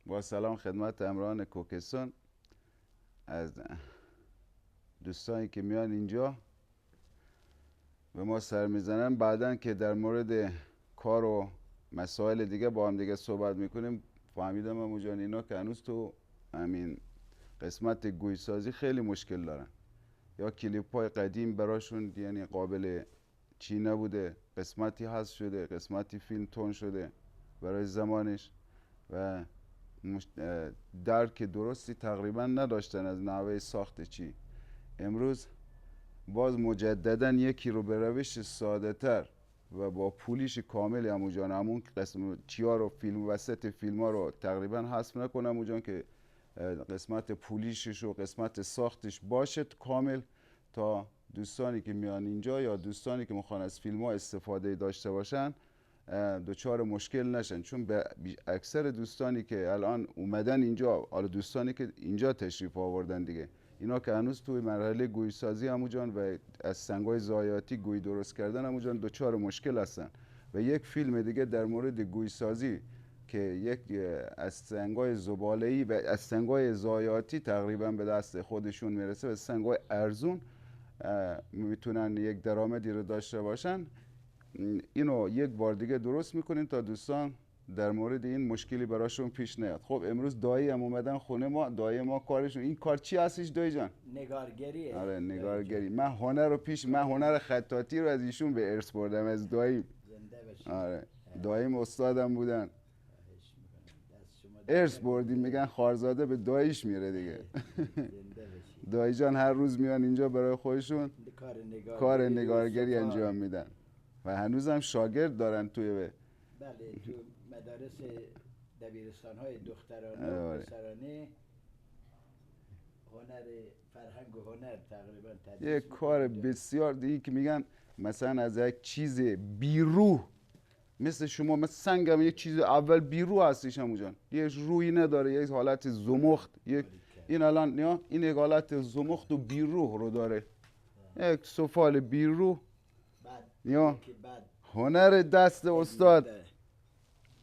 با سلام خدمت امران کوکستان. از دوستانی که میان اینجا به ما سر میزنن، بعدن که در مورد کار و مسائل دیگه با هم دیگه صحبت میکنیم، فهمیدم امو جان اینا که هنوز تو همین قسمت گویسازی خیلی مشکل دارن، یا کلیپ های قدیم براشون یعنی قابل چی نبوده، قسمتی هست شده، قسمتی فیلم تون شده برای زمانش و درک درستی تقریبا نداشتن از نحوه ساخت چی. امروز باز مجددا یکی رو به روش ساده تر و با پولیش کامل عمو جان، همون قسم چیا رو فیلم وسط فیلم ها رو تقریبا حذف نکنم عمو جان، که قسمت پولیشش و قسمت ساختش باشد کامل، تا دوستانی که میان اینجا یا دوستانی که میخوان از فیلم ها استفاده داشته باشن دچار مشکل نشن. چون به اکثر دوستانی که الان اومدن اینجا، حالا دوستانی که اینجا تشریف آوردن دیگه، اینا که هنوز توی مرحله گوی سازی عمو جان و از سنگای ضایعاتی گوی درست کردن عمو جان دچار مشکل هستن. و یک فیلم دیگه در مورد گوی سازی که یک از سنگای زباله‌ای و از سنگای ضایعاتی تقریبا به دست خودشون میرسه و سنگای ارزون میتونن یک درآمدی رو داشته باشن، اینو یک بار دیگه درست میکنیم تا دوستان در مورد این مشکلی براشون پیش نیاد. خب امروز دایی هم اومدن خونه ما، دایی ما کارشون این کار چی هستش دایی جان؟ نگارگریه. آره نگارگری. من هنر خطاطی رو از ایشون به ارث بردم، از داییم. زنده باشید. آره داییم استادم بودن، ارث بردیم، میگن خارزاده به داییش میره دیگه. دایی جان هر روز میان اینجا برای خودشون کار نگارگری انجام میدن و هنوزم شاگرد دارن توی بله تو مدارس دبیرستان های دخترانه و پسرانه هنر فرهنگ و هنر تقریبا تدریس یک کار بسیار دیگه که میگن مثلا از یک چیز بیروح مثل شما، مثل سنگ هم یک چیز اول بیروح هستش همون جان، یک روحی نداره، یک حالت زمخت، این الان نه این یک حالت زمخت و بیروح رو داره، یک سفال بیروح یا هنر دست استاد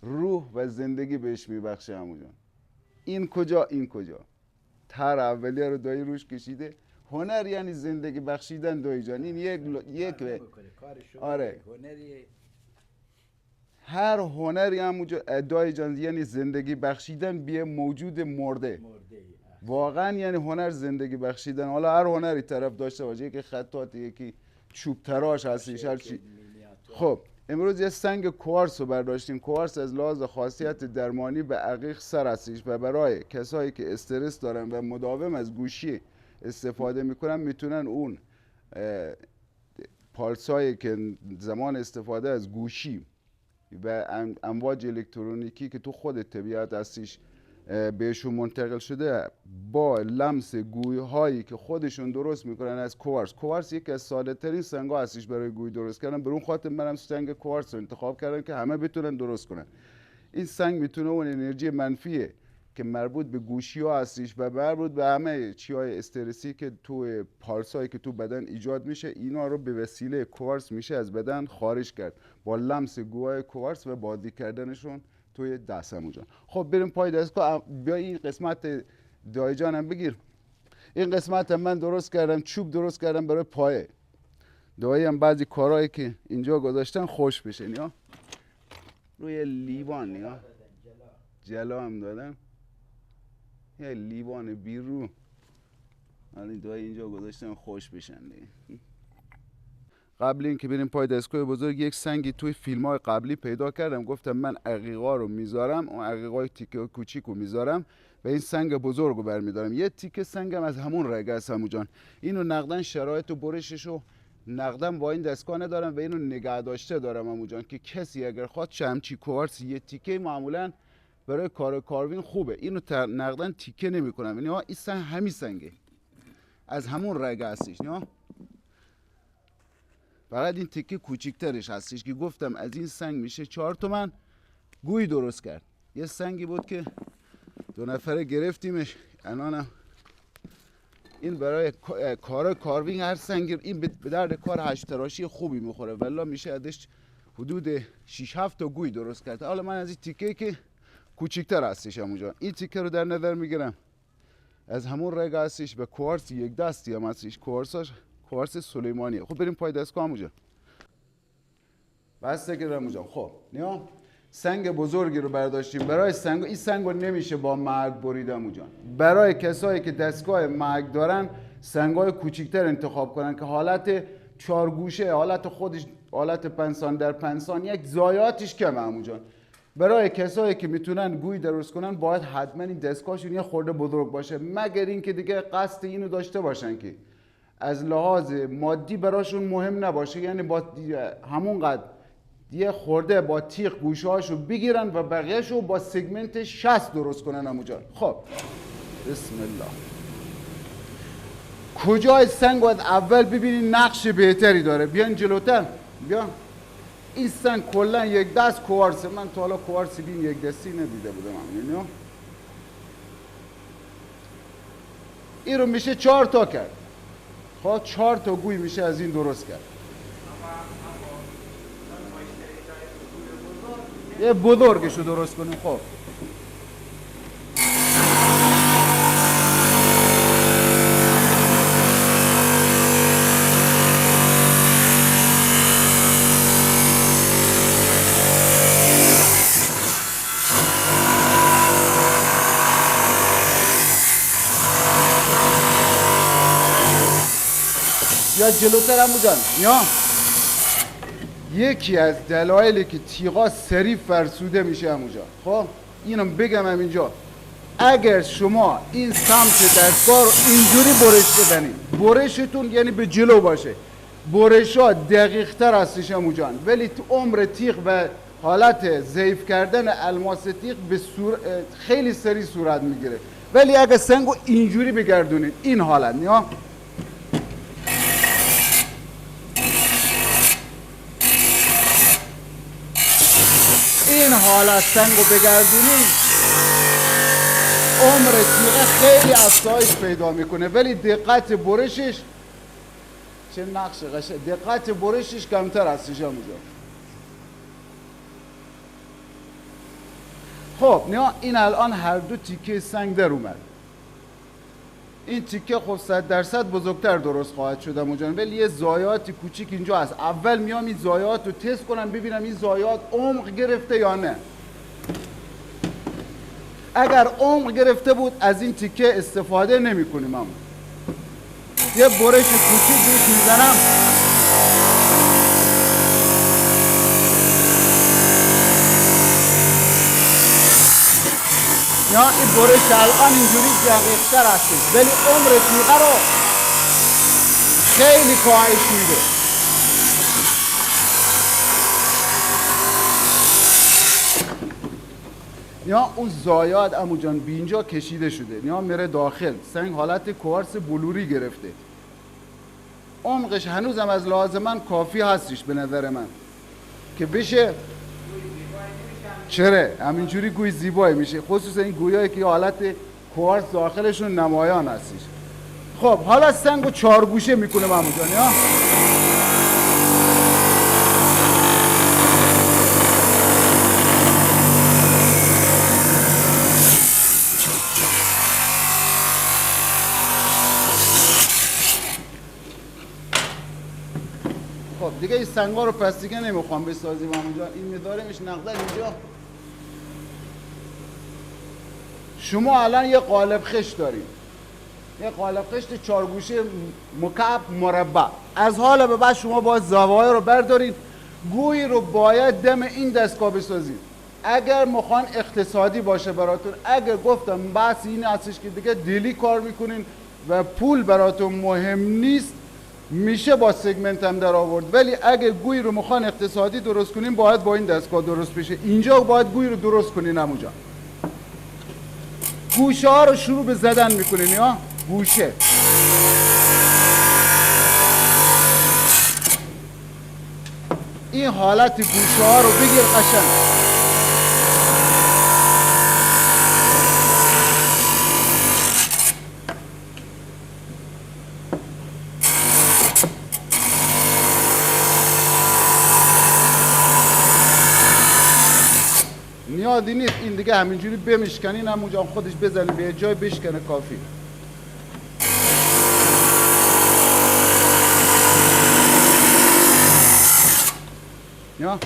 روح و زندگی بهش میبخشه همون جان. این کجا تر اولیه رو دایی روش کشیده. هنر یعنی زندگی بخشیدن دایی جان. این یک آره هر هنری همونجا دایی جان یعنی زندگی بخشیدن به موجود مرده. واقعا یعنی هنر زندگی بخشیدن. حالا هر هنری طرف داشته باشه، یکی خطاط، یکی چوب تراش هستش، هر چی. خب امروز یه سنگ کوارس رو برداشتیم. کوارس از لحاظ خاصیت درمانی به عقیق سر هستش و برای کسایی که استرس دارن و مداوم از گوشی استفاده میکنن میتونن اون پالسایی که زمان استفاده از گوشی و امواج الکترونیکی که تو خود طبیعت هستش بهشون منتقل شده، با لمس گوی هایی که خودشون درست میکنن از کوارس یکی از ساده ترین سنگ ها هستش برای گوی درست کردن. برون خاطر منم سنگ کوارس رو انتخاب کردم که همه بتونن درست کنن. این سنگ میتونه اون انرژی منفیه که مربوط به گوشی ها هستش و مربوط به همه چی های استرسی که تو پالس هایی که تو بدن ایجاد میشه، اینا رو به وسیله کوارس میشه از بدن خارج کرد با لمس گوهای کوارس و بادی کردنشون توی دستمون جان. خب بریم پای دستگاه. بیا این قسمت دایی جانم بگیر. این قسمت هم من درست کردم، چوب درست کردم برای پایه. دایی هم بعضی کارهایی که اینجا گذاشتن خوش بشه. نیا روی لیوان، نیا جلا هم دادم، یه لیوان بیرو حالا دایی اینجا گذاشتن خوش بشن دیگه. قبل این که بریم پای دستگاه بزرگ، یک سنگی توی فیلم های قبلی پیدا کردم، گفتم من عقیقا رو میذارم، اون عقیقای تیکه کوچیک رو میذارم و این سنگ بزرگ رو برمیدارم. یه تیکه سنگم از همون رگه است همون جان. اینو نقدن شرایط و برشش رو نقدن با این دستگاه ندارم و اینو نگه داشته دارم همون جان که کسی اگر خواست چمچی کوارس یه تیکه معمولا برای کار کاروین خوبه، اینو نقدن تیکه نمیکنم. یعنی این سنگ همین سنگه از همون رگه هستش، نه فقط این تیکه کوچیکترش هستش که گفتم از این سنگ میشه 4 تومن گوی درست کرد. یه سنگی بود که 2 نفره گرفتیمش. الانم این برای کار کاروینگ هر سنگ این به درد کار هشت تراشی خوبی میخوره، والله میشه ازش حدود 6-7 تا گوی درست کرد. حالا من از این تیکه که کوچیکتر هستش همونجا. این تیکه رو در نظر میگیرم، از همون رگ هستش و کوارتز یک دستی هم هستش، کوارتز سلیمانیه. خب بریم پای دستگاه همونجا بسته که همونجا. خب نیا سنگ بزرگی رو برداشتیم برای سنگ. این سنگ رو نمیشه با مرگ بریدم همونجا. برای کسایی که دستگاه مرگ دارن سنگای کوچیکتر انتخاب کنن که حالت چارگوشه، حالت خودش حالت پنسان در پنسان، یک ضایعاتش کمه همونجا. برای کسایی که میتونن گوی درست کنن باید حتما این دستگاهشون یه خورده بزرگ باشه، مگر اینکه دیگه قصد اینو داشته باشن که از لحاظ مادی براشون مهم نباشه، یعنی با همونقدر یه خورده با تیغ گوشه هاشو بگیرن و بقیهشو با سگمنت 60 درست کنن همونجا. خب بسم الله. کجای سنگ باید اول ببینین نقش بهتری داره. بیان جلوتر، بیا. این سنگ کلا یک دست کوارتز، من تا حالا کوارتز بین یک دستی ندیده بودم. اینو این رو میشه 4 تا کرد. خب 4 تا گوی میشه از این درست کرد. یه بزرگشو درست کنیم. خب یا جلوتر هم بودن. یا یکی از دلایلی که تیغا سریع فرسوده میشه همونجا. خب اینو بگم همینجا، اگر شما این سمت دستگاه رو اینجوری برش بزنید، برشتون یعنی به جلو باشه، برش ها دقیق تر هستش همونجا، ولی تو عمر تیغ و حالت ضعیف کردن الماس تیغ به خیلی سریع صورت میگیره. ولی اگر سنگو اینجوری بگردونید این حالت، یا این حالت سنگو بگردونید عمر تیغه خیلی افزایش پیدا میکنه، ولی دقت برشش چه نقش قشنگ، دقت برشش کمتر هستش همونجا. خب نه این الان هر دو تیکه سنگ در اومد. این تیکه خب 100% بزرگتر درست خواهد شد همونجا، ولی یه ضایعات کوچیک اینجا هست. اول میام این ضایعات رو تست کنم ببینم این ضایعات عمق گرفته یا نه. اگر عمق گرفته بود از این تیکه استفاده نمی کنیم. هم یه برش کوچیک روش میزنم، یا این برش الان اینجوری دقیق‌تر هستش، ولی عمر تیغه رو خیلی کاهش میده. یا اون ضایعات عمو جان بینجا کشیده شده، یا میره داخل. سنگ حالت کوارتز بلوری گرفته. عمقش هنوزم از لحاظ من کافی هستش به نظر من که بشه. چرا همینجوری گوی زیبایی میشه، خصوصا این گویایی که حالت کوارتز داخلشون نمایان هستش. خب حالا سنگو 4 گوشه میکنه عمو جان. یا خب دیگه این سنگا رو پس دیگه نمیخوام بسازیم همونجا. این میداریمش نقدر اینجا. شما الان یه قالب خشت دارید، یه قالب خشت 4 گوشه مکعب مربع. از حالا به بعد شما باید زوایای رو بردارید، گوی رو باید دم این دستگاه بسازید. اگر مخوان اقتصادی باشه براتون، اگر گفتم بحث این هستش که دیگه دیلی کار میکنین و پول براتون مهم نیست، میشه با سگمنت هم در آورد. ولی اگه گوی رو مخوان اقتصادی درست کنین باید با این دستگاه درست بشه. اینجا باید گوی رو درست کنین همونجا. گوشه ها رو شروع به زدن میکنین. یا گوشه این حالت گوشه ها رو بگیر قشنگ. نیازی نیست این دیگه همینجوری بمشکنین، همونجا خودش بزنه به جای بشکنه کافی. یا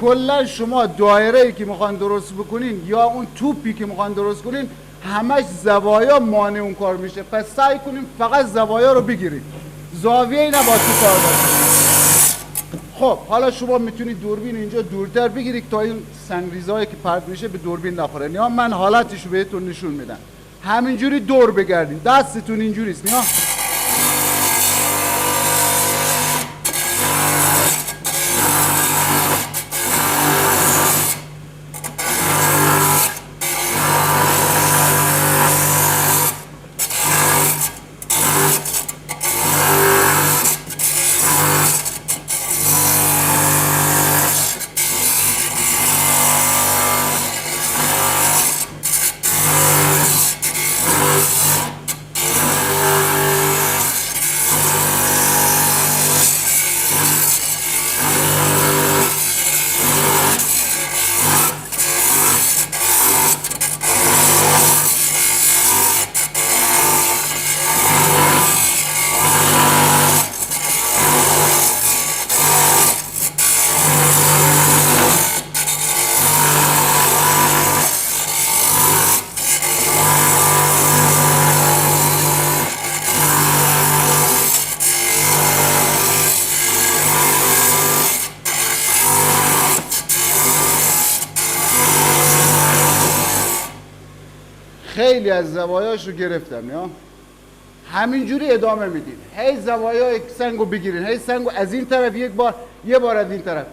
کلا شما دایره‌ای که میخوان درست بکنین یا اون توپی که میخوان درست کنین همش زوایا مانع اون کار میشه. پس سعی کنین فقط زوایا رو بگیرید، زاویه‌ای نباید تو کار باشه. خب حالا شما میتونید دوربین اینجا دورتر بگیرید تا این سنگریزهایی که پرت میشه به دوربین نخوره. یا من حالتش رو بهتون نشون میدم. همینجوری دور بگردین، دستتون اینجوریست. نیا خیلی از زوایاش رو گرفتم. یا همینجوری ادامه میدین، هی زوایای سنگو بگیرین، هی سنگو از این طرف یه بار از این طرف.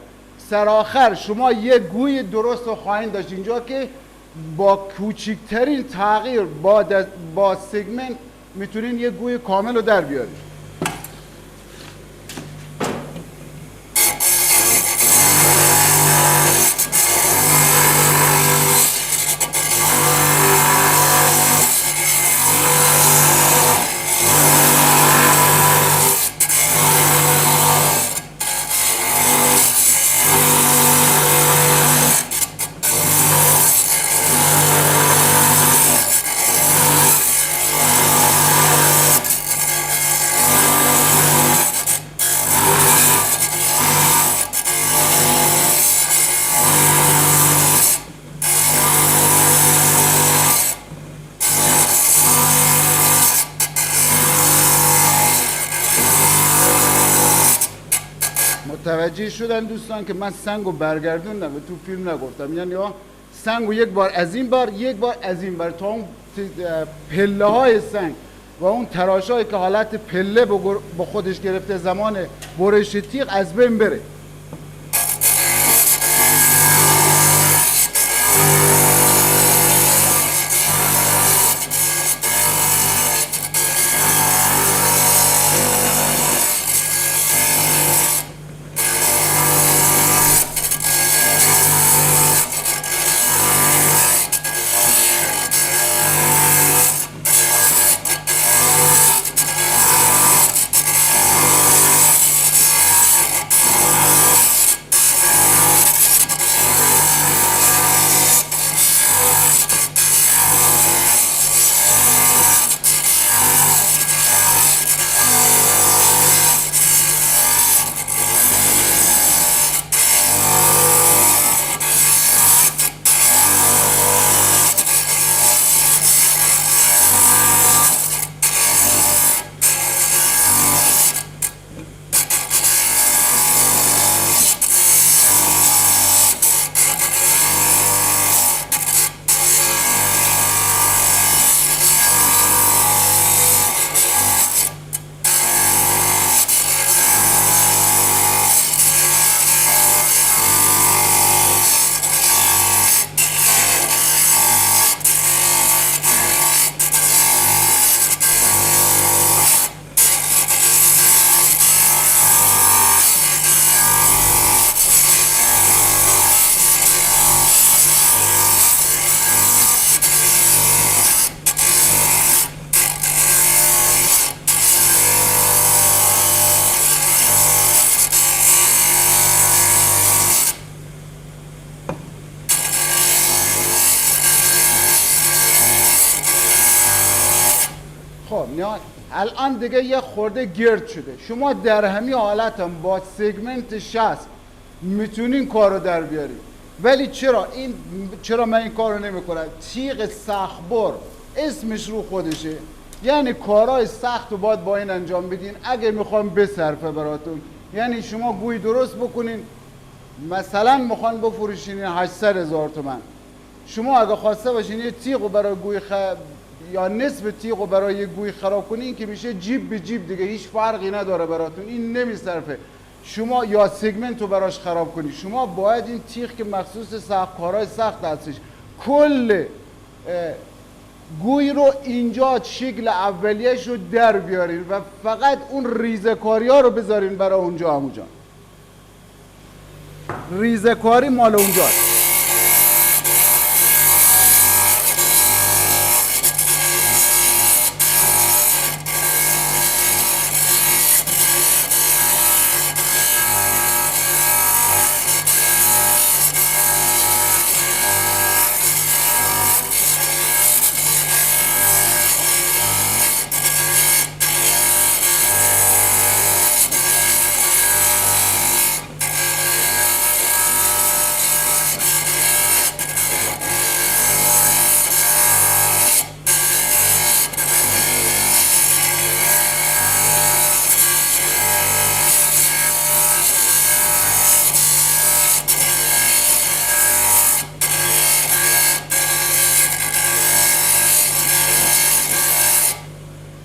سرآخر شما یه گوی درست رو خواهید داشت اینجا که با کوچکترین تغییر با سگمنت میتونین یه گوی کامل رو در بیارید. متوجه شدن دوستان که من سنگو برگردوندم و تو فیلم نگفتم، یعنی سنگو یک بار از این بار یک بار از این بار تا اون پله های سنگ و اون تراشایی که حالت پله با خودش گرفته زمان برش تیغ از بین بره. یا الان دیگه یه خورده گرد شده. شما در همین حالت هم با سگمنت 60 میتونین کارو در بیارید. ولی چرا من این کارو نمیکنم؟ تیغ سخت‌بر اسمش رو خودشه، یعنی کارهای سخت رو باید با این انجام بدین اگه میخوام بصرفه براتون. یعنی شما گوی درست بکنین، مثلا میخوان بفروشین 800,000 تومان، شما اگه خواسته باشین یه تیغ رو برای گوی یا نصف تیغ رو برای یه گوی خراب کنین که میشه جیب به جیب دیگه، هیچ فرقی نداره براتون، این نمیصرفه. شما یا سگمنت رو براش خراب کنی، شما باید این تیغ که مخصوص کارهای سخت هستش کل گوی رو اینجا شکل اولیه‌اش رو در بیارین و فقط اون ریزکاری ها رو بذارین برای اونجا. همونجا ریزکاری مال اونجاست.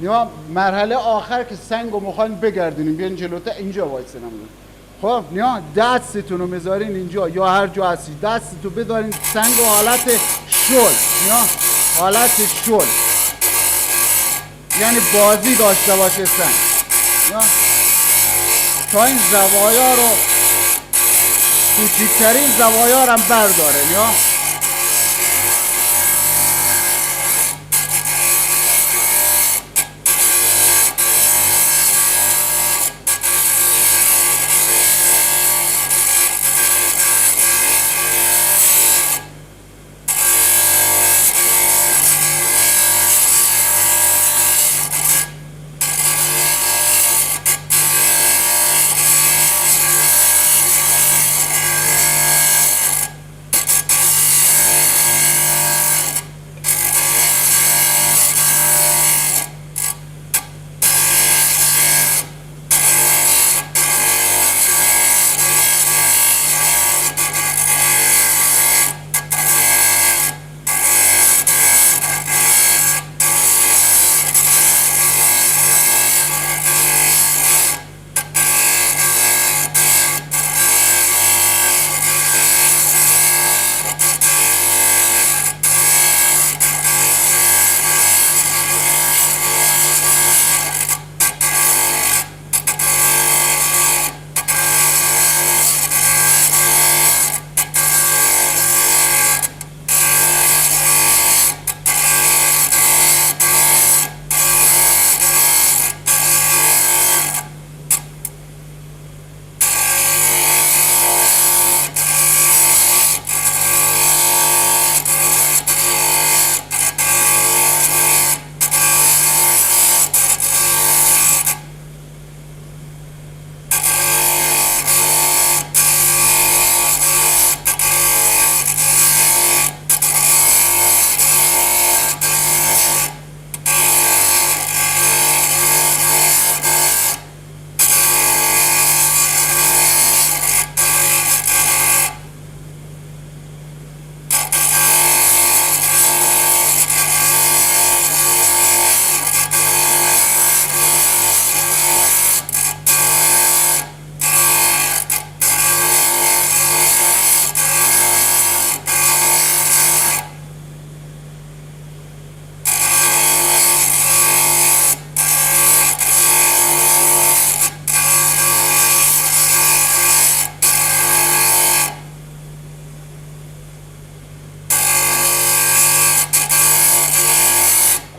یا مرحله آخر که سنگ رو میخواین بگردونیم، بیاین جلوتر اینجا وایسین. خب نه دستتون رو میذارین اینجا یا هر جا هستی، دستتو بدارین سنگ و حالت شل، یا حالت شل، یعنی بازی داشته باشه سنگ، یا تا این زوایا رو کوچکترین زوایا رو هم برداره. یا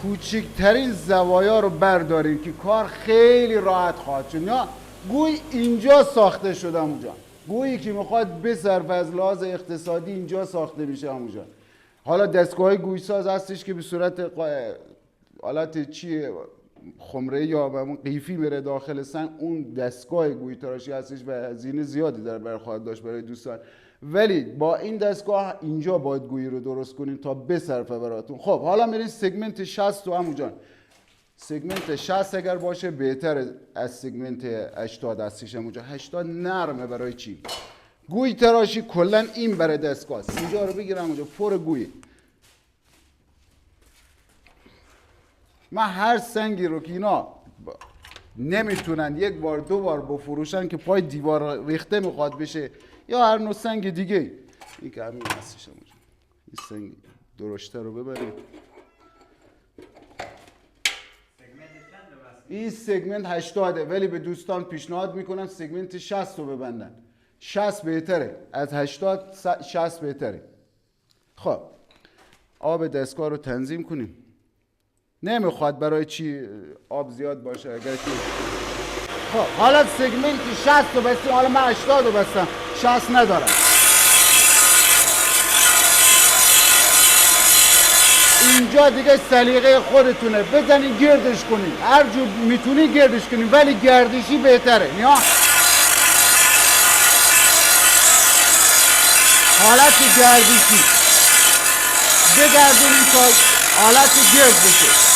کوچکترین زوایا رو بردارید که کار خیلی راحت خواهد شد. یا گوی اینجا ساخته شده اونجا، گویی که میخواد بصرفه از لحاظ اقتصادی اینجا ساخته میشه اونجا. حالا دستگاه گویساز هستش که به صورت حالت چیه خمره یا اون قیفی میره داخل سنگ، اون دستگاه گوی تراشی هستش و هزینه زیادی داره برای خواهد داشت برای دوستان. ولی با این دستگاه اینجا باید گویی رو درست کنین تا بصرفه براتون. خب حالا میرین سگمنت 60 تو عمو جان. سگمنت 60 اگر باشه بهتره از سگمنت 80 هستش عمو جان. 80 نرمه برای چی؟ گوی تراشی کلا این برای دستگاه است. اینجا رو بگیرم اونجا پر گوی. من هر سنگی رو که اینا نمیتونن یک بار دو بار بفروشن که پای دیوار ریخته میخواد بشه یا هر نوع سنگ دیگه، این که همین هستش اونجا. این سنگ درشته رو ببریم. این سگمنت 80 ولی به دوستان پیشنهاد میکنم سگمنت 60 رو ببندن. 60 بهتره از 80. 60 بهتره. خب آب دستگاه رو تنظیم کنیم. نمیخواد برای چی آب زیاد باشه اگر که خب حالا سگمنت 60 رو بستیم. حالا من 80 رو بستم، 60 ندارم. اینجا دیگه سلیقه خودتونه، بزنین گردش کنین، هر جور میتونی گردش کنین ولی گردشی بهتره. نیا حالت گردشی بگردونین تا حالت گرد بشه.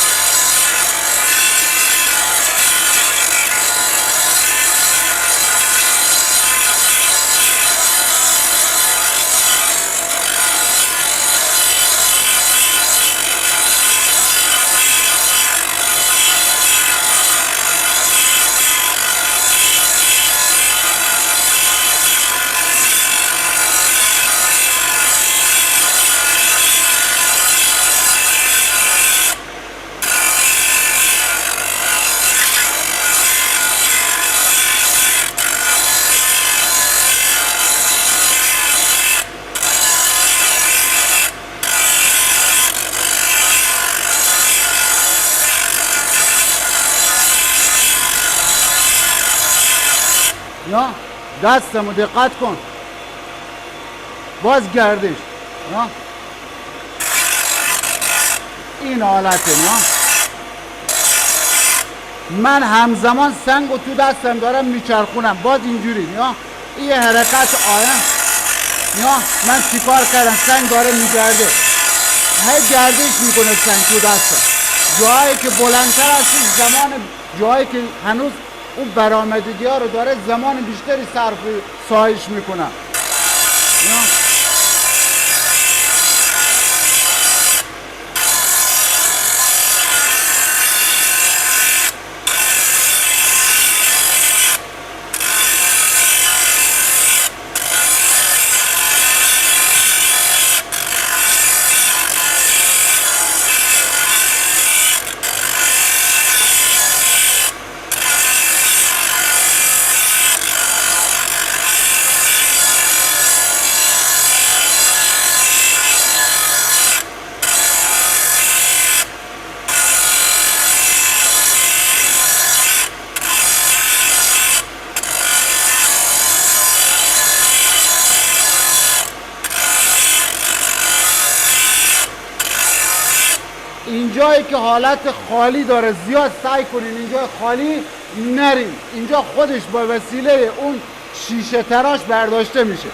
نه دستمو دقت کن، باز گردش. نه این حالته. نه من همزمان سنگو تو دستم دارم میچرخونم، باز اینجوری. نه این حرکت آیم. نه من چیکار کردم؟ سنگ داره میگرده، هی گردش میکنه سنگ تو دستم. جایی که بلندتر هستی زمان، جایی که هنوز اون برآمدگی ها رو داره زمان بیشتری صرف سایش میکنم. اینجایی که حالت خالی داره زیاد سعی کنین اینجا خالی نرین، اینجا خودش با وسیله اون شیشه تراش برداشته میشه.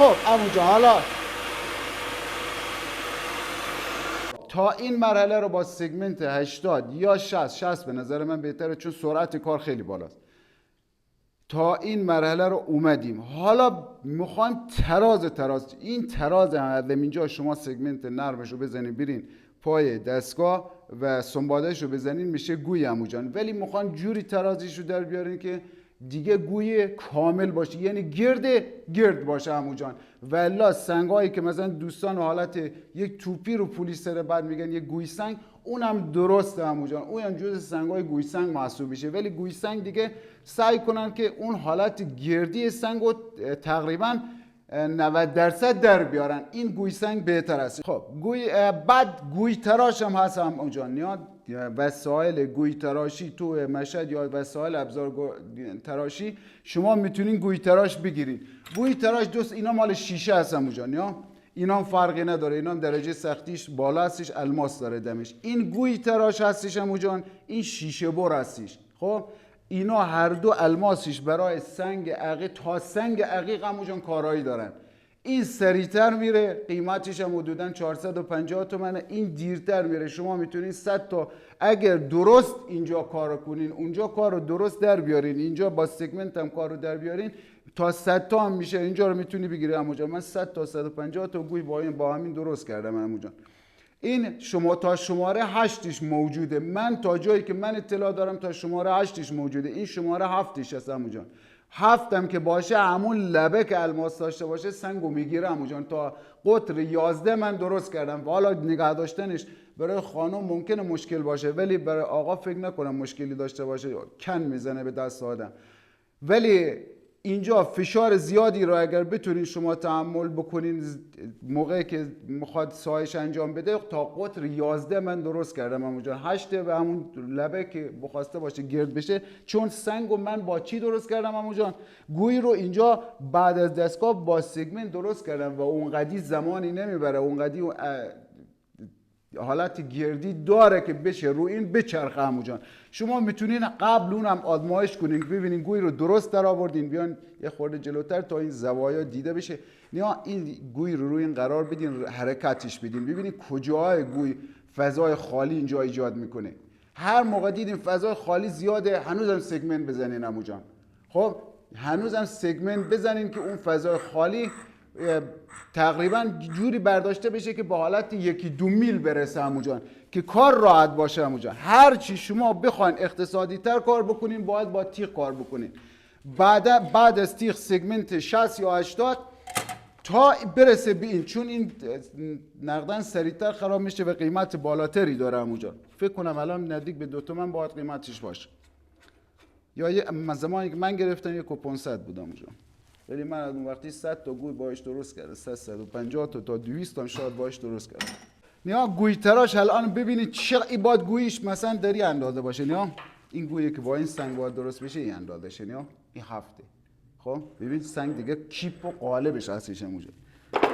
خب عموجان حالا تا این مرحله رو با سگمنت 80 یا 60 به نظر من بهتره چون سرعت کار خیلی بالاست. تا این مرحله رو اومدیم. حالا میخوام تراز این تراز هم اینجا شما سگمنت نرمش رو بزنین برین پای دستگاه و سنبادهش رو بزنین میشه گوی عموجان. ولی میخوان جوری ترازیش رو در بیارین که دیگه گوی کامل باشه، یعنی گرد باشه عموجان. والا سنگایی که مثلا دوستان حالت یک توپی رو پلیستر بعد میگن یک گوی سنگ، اونم درسته عموجان، اونم جز سنگای گوی سنگ محسوب میشه. ولی گوی سنگ دیگه سعی کنن که اون حالت گردی سنگ رو تقریبا 90% در بیارن. این گوی سنگ بهتر است. خب بعد گوی تراش هم هست عموجان. یا وسایل گوی تراشی تو مشهد یا وسایل ابزار تراشی شما میتونین گوی تراش بگیرید. گوی تراش دوست اینا مال شیشه هست عموجان، یا اینا هم فرقی نداره، اینا هم درجه سختیش بالا هستش، الماس داره دمش. این گوی تراش هستش عموجان، این شیشه بر هستش. خب اینا هر دو الماسش برای سنگ عقیق تا سنگ عقیق عموجان کارایی دارن. این سریعتر میره، قیمتش هم حدوداً 450 تومنه. این دیرتر میره، شما میتونین 100 تا اگر درست اینجا کارو کنین، اونجا کارو درست در بیارین، اینجا با سگمنت هم کارو در بیارین تا 100 تا هم میشه. اینجا رو میتونی بگیری عموجان. من 100 تا 150 تا گوی با همین درست کردم عموجان. این شما تا شماره 8ش موجوده. من تا جایی که من اطلاع دارم تا شماره 8ش موجوده. این شماره 7ش هست عموجان. 7 هم که باشه همون لبه که الماس داشته باشه سنگو میگیره عموجان. تا قطر 11 من درست کردم. حالا نگه داشتنش برای خانم ممکنه مشکل باشه، ولی برای آقا فکر نکنم مشکلی داشته باشه، کن میزنه به دست آدم. ولی اینجا فشار زیادی رو اگر بتونین شما تحمل بکنین موقعی که میخواد سایش انجام بده، تا قطر 11 من درست کردم عموجان. 8 و همون لبه که بخواسته باشه گرد بشه. چون سنگو من با چی درست کردم عموجان؟ گوی رو اینجا بعد از دستگاه با سگمنت درست کردم و اونقدی زمانی نمیبره، اونقدی حالت گردی داره که بشه رو این بچرخه عموجان. شما میتونین قبل اونم آزمایش کنین، ببینین گوی رو درست در آوردین، بیان یه خورده جلوتر تا این زوایا دیده بشه. نه این گوی رو روی این قرار بدین، حرکتش بدین، ببینین کجاهای گوی فضای خالی اینجا ایجاد میکنه. هر موقع دیدین فضای خالی زیاده، هنوزم سگمنت بزنین عموجان. خب هنوزم سگمنت بزنین که اون فضای خالی تقریبا جوری برداشته بشه که به حالت 1-2 میل برسه عموجان، که کار راحت باشه عموجان. هر چی شما بخواین اقتصادی تر کار بکنین باید با تیغ کار بکنین. بعد از تیغ سگمنت 60 یا 80 تا برسه به این، چون این نقدن سریعتر خراب میشه و قیمت بالاتری داره عموجان. فکر کنم الان نزدیک به 2 تومن باید قیمتش باشه، یا یه زمانی که من گرفتم 1,500 بود عموجان. ولی من از اون وقتی 100 تا گوی باش درست کردم، 150 تا 200 تا شاید باش درست کردم. نیا گوی تراش الان ببینید چقدر باید گویش مثلا داری اندازه باشه. نیا این گویی که با این سنگ باید درست بشه این اندازه شه. نیا این هفته. خب ببین سنگ دیگه کیپ و قالبش هستش اونجا.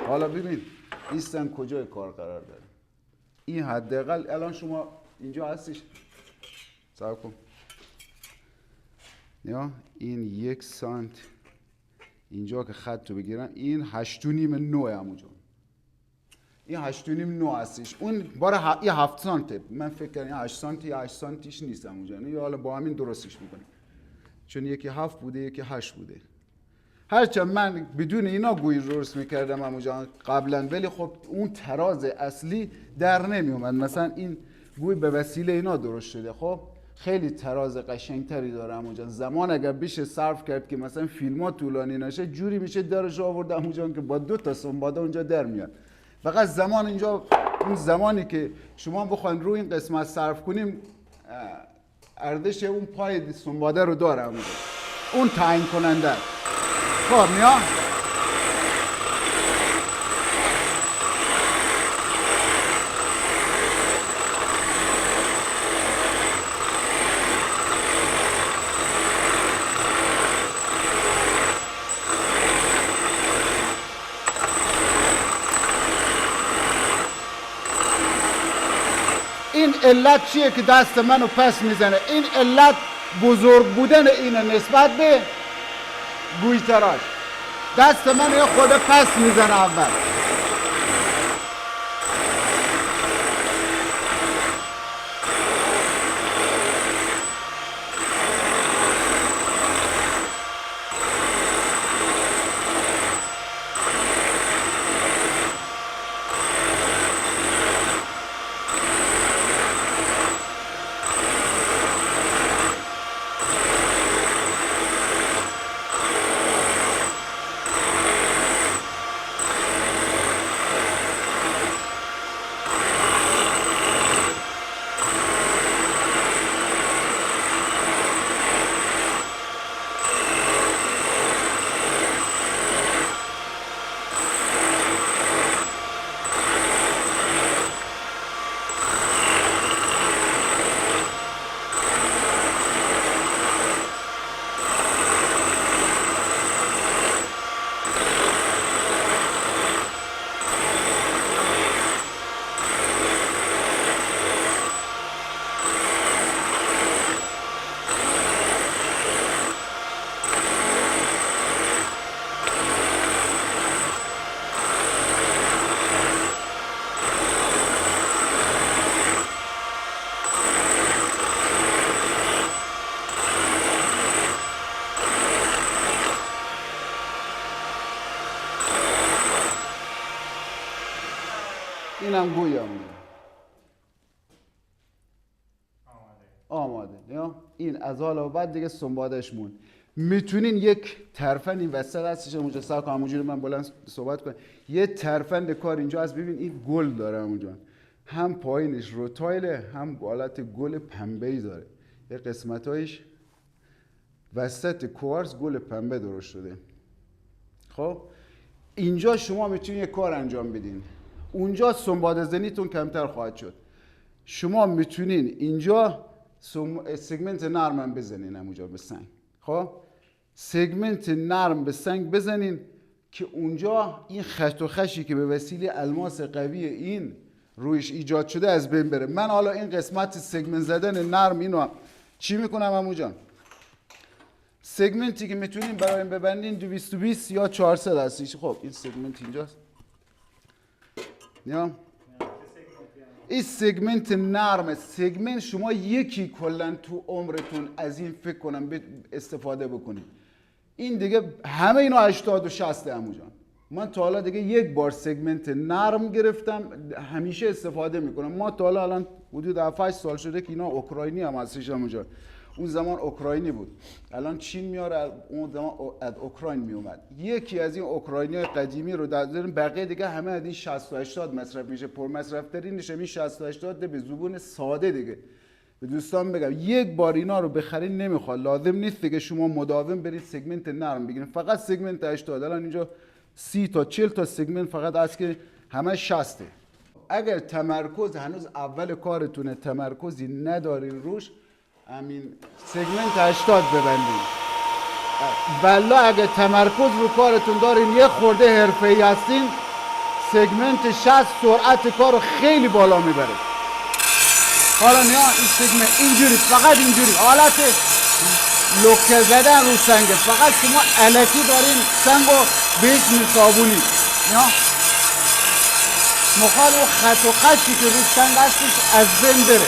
حالا ببین این سنگ کجای کار قرار داره. این حداقل الان شما اینجا هستش. صبر کن. نیا این 1 سانت اینجا که خط رو بگیرم، این 8.5 9 عموجان. این 8.5 9 هستش. اون باره این 7 سانته. من فکر کردم 8 سانتی یا 8 سانتیش نیست عموجان. یا حالا با همین درستش میکنیم. چون یکی 7 بوده یکی 8 بوده. هرچند من بدون اینا گوی درست میکردم عموجان قبلا، ولی خب اون تراز اصلی در نمیومد. مثلا این گوی به وسیله اینا درست شده. خب خیلی تراز قشنگتری داره عموجان. زمان اگر بشه صرف کرد که مثلا فیلم‌ها طولانی نشه، جوری میشه درش آورد عموجان که با 2 تا سنباده اونجا در میاد. فقط زمان اینجا اون زمانی که شما بخواید روی این قسمت صرف کنیم، ارزش اون پای سنباده رو داره عموجان. اون تعیین کننده. خب میا این علت چیه که دست منو پس میزنه؟ این علت بزرگ بودن اینه نسبت به گوی تراش. دست من یه خود پس میزنه اول. اینم گویا آماده. یا این از حالا بعد دیگه سنبادش مون. میتونین یک ترفند این وسط هستش اونجا سر کنم همونجوری من بلند صحبت کنم. یه ترفند کار اینجا هست، ببین این گل داره اونجا، هم پایینش روتایله هم حالت گل پنبه‌ای داره، یه قسمتایش وسط کوارتز گل پنبه درست شده. خب اینجا شما میتونید یه کار انجام بدین، اونجا سنباده زنیتون کمتر خواهد شد. شما میتونین اینجا سگمنت نرم بزنین اونجا به سنگ. خب سگمنت نرم به سنگ بزنین که اونجا این خشت و خشی که به وسیله الماس قوی این رویش ایجاد شده از بین بره. من حالا این قسمت سگمنت زدن نرم اینو چی میکنم عموجان؟ سگمنتی که میتونین برای این ببندین 220 یا 400 هستش. خب این سگمنت اینجاست. یا این سگمنت نرمه. سگمنت شما یکی کلا تو عمرتون از این فکر کنم استفاده بکنید. این دیگه همه اینا 80 و 60 عموجان. من تا حالا دیگه یک بار سگمنت نرم گرفتم، همیشه استفاده میکنم. ما تا حالا الان حدود 7 سال شده که اینا اوکراینی هم هستش عموجان. اون زمان اوکراینی بود، الان چین میاره، اون زمان از اوکراین میومد. یکی از این اوکراینی های قدیمی رو داریم، بقیه دیگه همه از این 60 و 80 مصرف میشه. پر مصرف ترینش همین 60 و 80 به زبون ساده دیگه. به دوستان بگم یک بار اینا رو بخرین نمیخواد، لازم نیست دیگه شما مداوم برید سگمنت نرم بگیرین، فقط سگمنت 80. الان اینجا 30 تا 40 تا سگمنت فقط از که همه 60. اگر تمرکز هنوز اول کارتونه، تمرکزی ندارین روش، همین سگمنت 80 ببندید. ولی اگه تمرکز رو کارتون دارین، یه خورده حرفه‌ای هستین، سگمنت 60 سرعت کار رو خیلی بالا میبره. حالا نه این سگمنت اینجوری، فقط اینجوری حالت لکه زدن رو سنگه، فقط شما الکی دارین سنگ رو بهش میصابونید. نه مخال و خط و خطی که رو سنگ هستش از بین بره.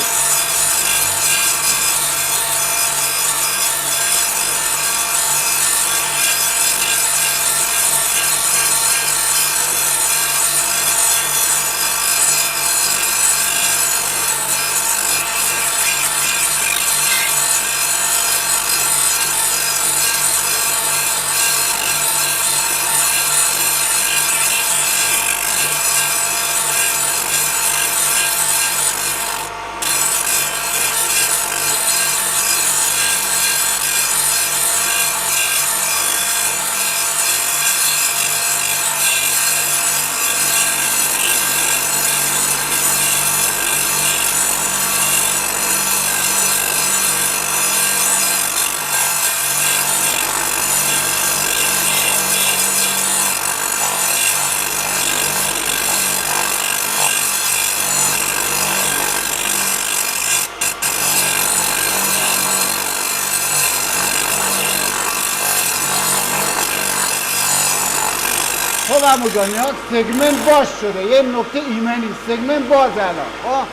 خب عمو جان سگمنت باز شده، یه نکته ایمنی، سگمنت باز الان.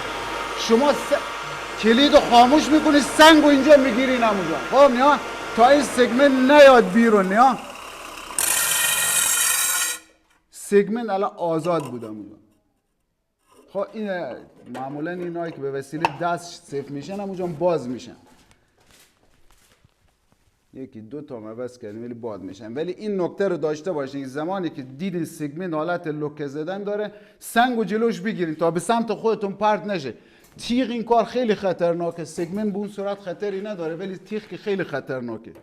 شما کلید رو خاموش میکنی، سنگ رو اینجا میگیرین عمو جان. خب نیا تا این سگمنت نیاد بیرون. نیا سگمنت الان آزاد بود عمو جان. خب این معمولا اینایی که به وسیله دست صفر میشن عمو جان باز میشن، یکی دو تا مبس کردیم ولی باز میشن. ولی این نکته رو داشته باشین که زمانی که دیدین سگمنت حالت لوکه زدن داره، سنگ و جلوش بگیرین تا به سمت خودتون پرت نشه. تیغ این کار خیلی خطرناکه. سگمنت به اون صورت خطری نداره ولی تیغ که خیلی خطرناکه.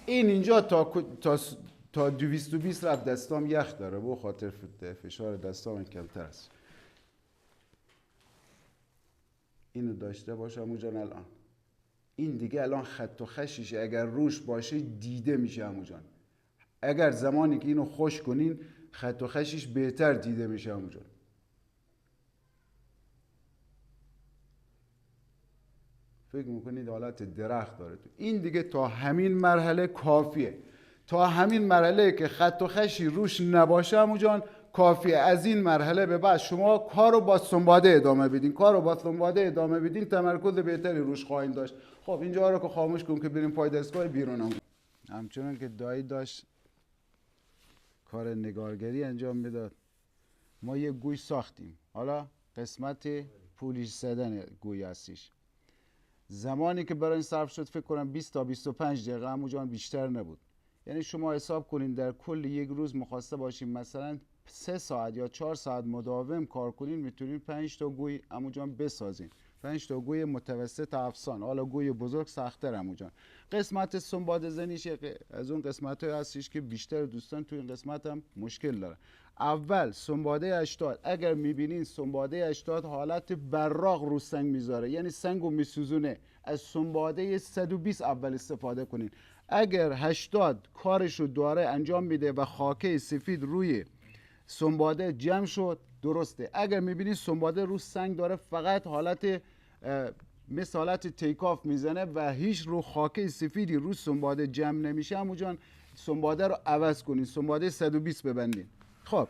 این اینجا تا 220 رفت دستام یخ داره، به خاطر فشار دستام کمتر است. اینو داشته باشم عمو جان. الان این دیگه الان خط و خشیش اگر روش باشه دیده میشه عمو جان. اگر زمانی که اینو خوش کنین خط و خشیش بهتر دیده میشه عمو جان. فکر میکنید حالت درخت داره تو. این دیگه تا همین مرحله کافیه. تا همین مرحله که خط و خشی روش نباشه عمو جان کافیه. از این مرحله به بعد شما کارو با سنباده ادامه بدین. تمرکز بهتری روش خواهید داشت. خب اینجا رو که خاموش کن که بریم پای دستگاه بیرون. همچنان که دایی داشت کار نگارگری انجام میداد، ما یه گوی ساختیم. حالا قسمت پولیش زدن گوی هستیش. زمانی که برای این صرف شد فکر کنم 20 تا 25 دقیقه عمو جان، بیشتر نبود. یعنی شما حساب کنین در کل یک روز مخواسته باشیم مثلا 3 ساعت یا 4 ساعت مداوم کار کنین میتونین 5 تا گوی عموجان بسازین. 5 تا گوی متوسط افسان. حالا گوی بزرگ سخت‌تر عموجان. قسمت سنباده زنیش از اون قسمت‌های هستش که بیشتر دوستان تو این قسمت هم مشکل داره. اول سنباده 80 اگر میبینین سنباده 80 حالت براق رو سنگ میذاره، یعنی سنگو میسوزونه، از سنباده 120 اول استفاده کنین. اگر 80 کارشو داره انجام میده و خاکه سفید روی سنباده جمع شد درسته. اگر میبینید سنباده رو سنگ داره فقط حالت مثل حالت تیکاف میزنه و هیچ رو خاکه سفیدی رو سنباده جمع نمیشه، همونجان سنباده رو عوض کنید، سنباده 120 ببندید. خب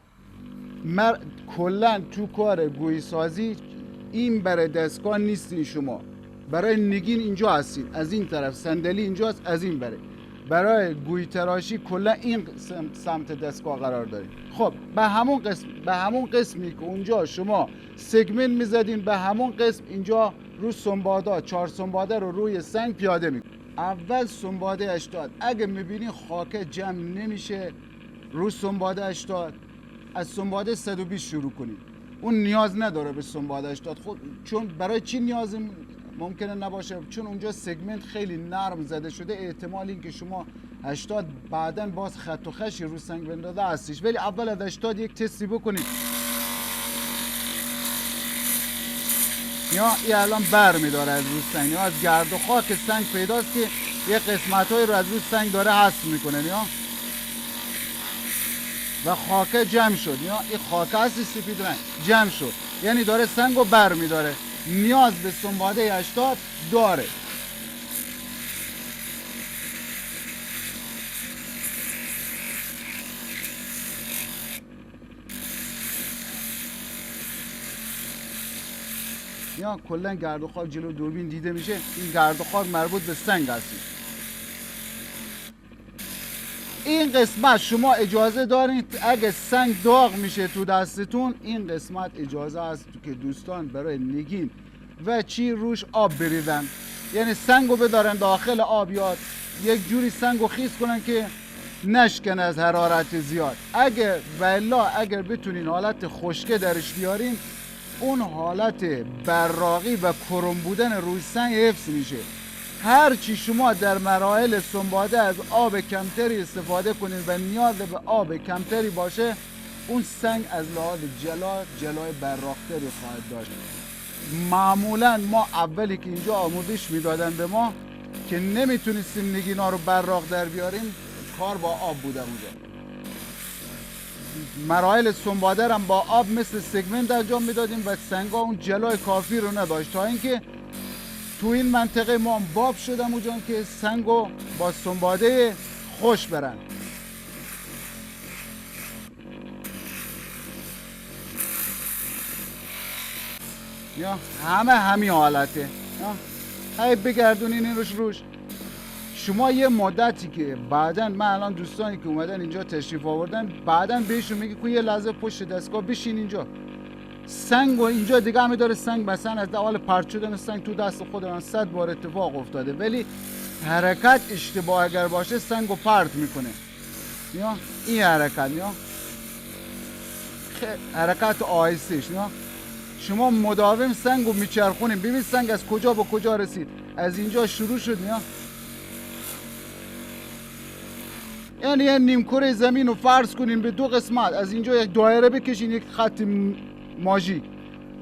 کلا تو کار گوی سازی این برای دستگاه نیستین، شما برای نگین اینجا هستین، از این طرف صندلی اینجاست، از این برای گوی تراشی کلا این سمت دستگاه قرار داریم. خب به همون قسمی که اونجا شما سگمنت میزدین، به همون قسم اینجا رو سنباده 4 سنباده رو روی سنگ پیاده میکنید. اول سنباده 80 اگه میبینین خاکه جمع نمیشه رو سنباده 80، از سنباده 120 شروع کنید. اون نیاز نداره به سنباده 80. خود چون برای چی نیاز ممکنه نباشه؟ چون اونجا سگمنت خیلی نرم زده شده، احتمال این که شما 80 بعدن باز خط و خشی رو سنگ بندازه هستش. ولی اول از 80 یک تستی بکنید. یا این الان بر میداره از رو سنگ، یا از گرد و خاک سنگ پیداست که یه قسمت های رو از رو سنگ داره حذف میکنه یا و خاکه جمع شد، یا این خاکه هستی سفید رنگ جمع شد، یعنی داره سنگ رو بر میداره، نیاز به سنباده 80 داره. یا کلا گرد و خاک جلو دوربین دیده میشه، این گرد و خاک مربوط به سنگ هستی. این قسمت شما اجازه دارید اگه سنگ داغ میشه تو دستتون، این قسمت اجازه هست که دوستان برای نگین و چی روش آب بریزن، یعنی سنگو بدارن داخل آب یا یک جوری سنگو خیس کنن که نشکن از حرارت زیاد. اگر بتونین حالت خشکه درش بیارین، اون حالت براقی و کرم بودن روی سنگ حفظ میشه. هرچی شما در مراحل سنباده از آب کمتری استفاده کنید و نیاز به آب کمتری باشه، اون سنگ از لحاظ جلای براقتری خواهد داشت. معمولا ما اولی که اینجا آموزش میدادن به ما که نمیتونستیم نگینا رو براق در بیاریم، کار با آب بوده اونجا. مراحل سنباده هم با آب مثل سگمنت انجام میدادیم و سنگا اون جلای کافی رو نداشت، تا اینکه تو این منطقه ما باب شدم اونجا که سنگو با سنباده خوش برن. یا همین حالته، هی بگردونین این روش. شما یه مدتی که بعدن، من الان دوستانی که اومدن اینجا تشریف آوردن، بعدن بهشون میگه که یه لحظه پشت دستگاه بشین اینجا، سنگ و اینجا دیگه همه داره سنگ مثلا از اول پرت شدن سنگ تو دست خود من 100 بار اتفاق افتاده، ولی حرکت اشتباه اگر باشه سنگو پرت میکنه. یا این حرکت، یا حرکت آهسته‌اش، یا شما مداوم سنگو میچرخونیم. ببین سنگ از کجا به کجا رسید، از اینجا شروع شد، یا یعنی یه نیمکره زمین رو فرض کنین به دو قسمت، از اینجا یک دایره بکشین، یک خط ماژیک،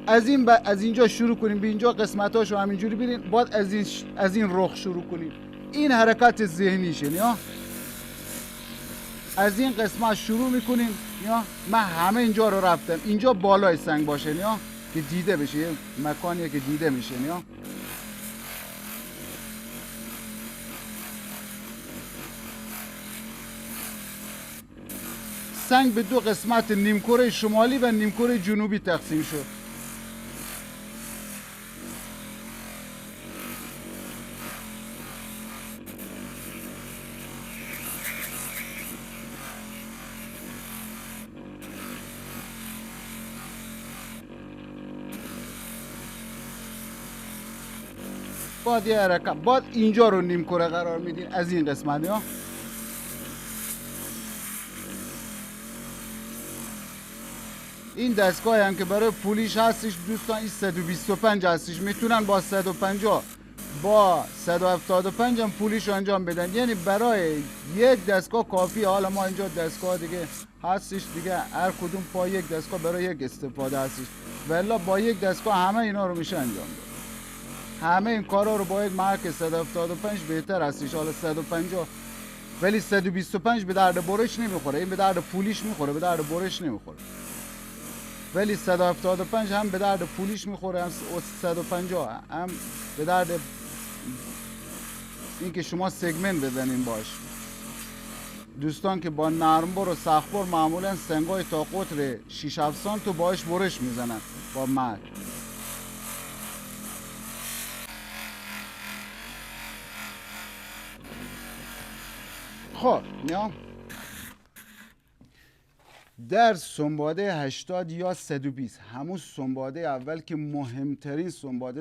از اینجا شروع کنیم به اینجا قسمتاشو همینجوری برین، باید از این رخ شروع کنیم. این حرکت ذهنیشه، یا از این قسمت شروع میکنیم. یا من همه اینجا رو رفتم، اینجا بالای سنگ باشه، یا که دیده بشه، یه مکانیه که دیده میشه. یا سنگ به دو قسمت، نیمکره شمالی و نیمکره جنوبی تقسیم شد. باید یه حرکت، باید اینجا رو نیمکره قرار میدین از این قسمت. یا این دستگاهی هم که برای پولیش هستش دوستان، این 125 هستش، میتونن با 150 با 175 هم پولیش رو انجام بدن. یعنی برای یک دستگاه کافیه. حالا ما اینجا دستگاه دیگه هستش دیگه، هر کدوم پای یک دستگاه برای یک استفاده هستش، ولی با یک دستگاه همه اینا رو میشه انجام داد. همه این کارا رو با یک مارک 175 بهتر هستش. حالا 150 ولی 125 به درد برش نمیخوره، این به درد پولیش میخوره، به درد برش نمیخوره. ولی 175 هم به درد پولیش میخوره، هم 150 هم به درد این که شما سگمنت بزنین باش. دوستان که با نرمبر و سختبر معمولا سنگای تا قطر 6-7 سانت باش برش میزنن با مرد. خب یا در سنباده 80 یا 120 همون سنباده اول که مهمترین